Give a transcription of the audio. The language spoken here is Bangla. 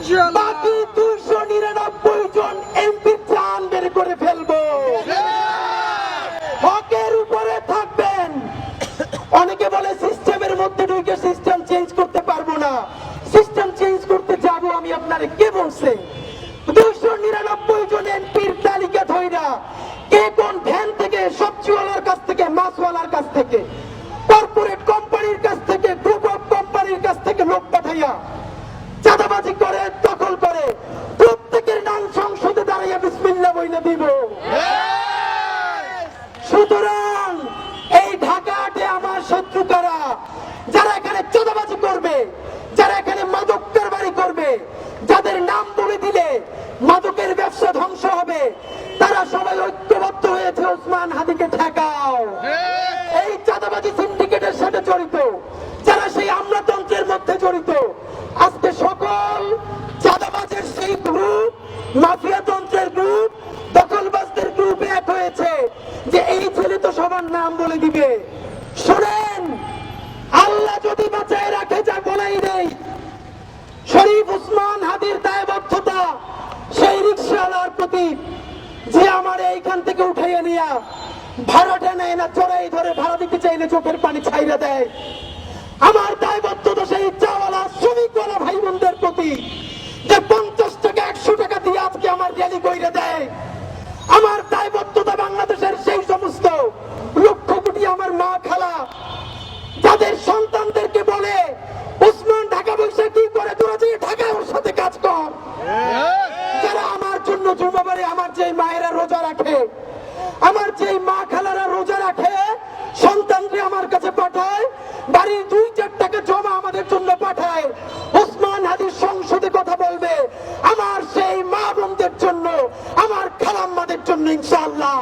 বাকি 299 জন এমপি চান বের করে ফেলবো। হকের উপরে থাকবেন। অনেকে বলে সিস্টেমের মধ্যে ঢুকে সিস্টেম চেঞ্জ করতে পারবো না। সিস্টেম চেঞ্জ করতে যাব আমি, আপনারে কে বলছে? 299 জন এমপির তালিকা ধইরা কে কোন ভ্যান থেকে, সবজিওয়ালার কাছ থেকে, মাছওয়ালার কাছ থেকে, কর্পোরেট কোম্পানির কাছ থেকে, গ্রুপ অফ কোম্পানির কাছ থেকে লোক পাঠাইয়া চাঁদাবাজি করে, দখল করে, প্রত্যেকের নাম সংসদে দাঁড়াইয়া বিসমিল্লাহ বইলে দিব। সুতরাং এই ঢাকাতে আমার শত্রু কারা? যারা এখানে চাঁদাবাজি করবে, যারা এখানে মাদক কারবারি করবে, যাদের নাম বলে দিলে মাদকের ব্যবসা ধ্বংস হবে, তারা সবাই ঐক্যবদ্ধ হয়েছে ওসমান হাদিকে ঠেকাও। এই চাঁদাবাজি সিন্ডিকেটের সাথে জড়িত যারা সেই আমলাতন্ত্রের মধ্যে জড়িত, আজকে সকল চাঁদাবাজের সেই গ্রুপ, মাফিয়াতন্ত্রের গ্রুপ, দখলবাজদের গ্রুপ এক হয়েছে যে এই ছেলে তো সবার নাম বলে দিবে। শোনেন, আল্লাহ যদি বাঁচায় রাখে, যা বলাই নেই, শরীফ ওসমান হাদির দায়বদ্ধতা সেই রিকশাওয়ালার প্রতি যে আমার এইখান থেকে উঠাইয়া নিয়া ভাড়াটা নেয় না, চড়াই ধরে ভাড়া দিতে চাইলে চোখের পানি ছাইরা দেয়। আমার দায়বদ্ধতা সেই চাওয়ালা শ্রমিকওয়ালা ভাই বোনদের প্রতি যে 50 টাকা 100 টাকা দিয়ে আজকে আমার র্যালি কইরে দেয়। আমার দায়বদ্ধতা বাংলাদেশের সেই সমস্ত লক্ষ কোটি আমার মা খালা যাদের সন্তানদেরকে বলে ওসমান ঢাকা বসে কি করে, তোরা যে ঢাকায় ওর সাথে কাজ কর। যারা আমার জন্য জুমাবারে আমার যে মায়েরা রোজা রাখে, আমার যে মা খালারা রোজা রাখে, সন্তানকে আমার কাছে পাঠায়, বাড়ির 2-4 টাকা জমা আমাদের জন্য পাঠায়, ওসমান হাদির সংসদে কথা বলবে আমার সেই মা বোনদের জন্য, আমার খালাম্মাদের জন্য ইনশাআল্লাহ।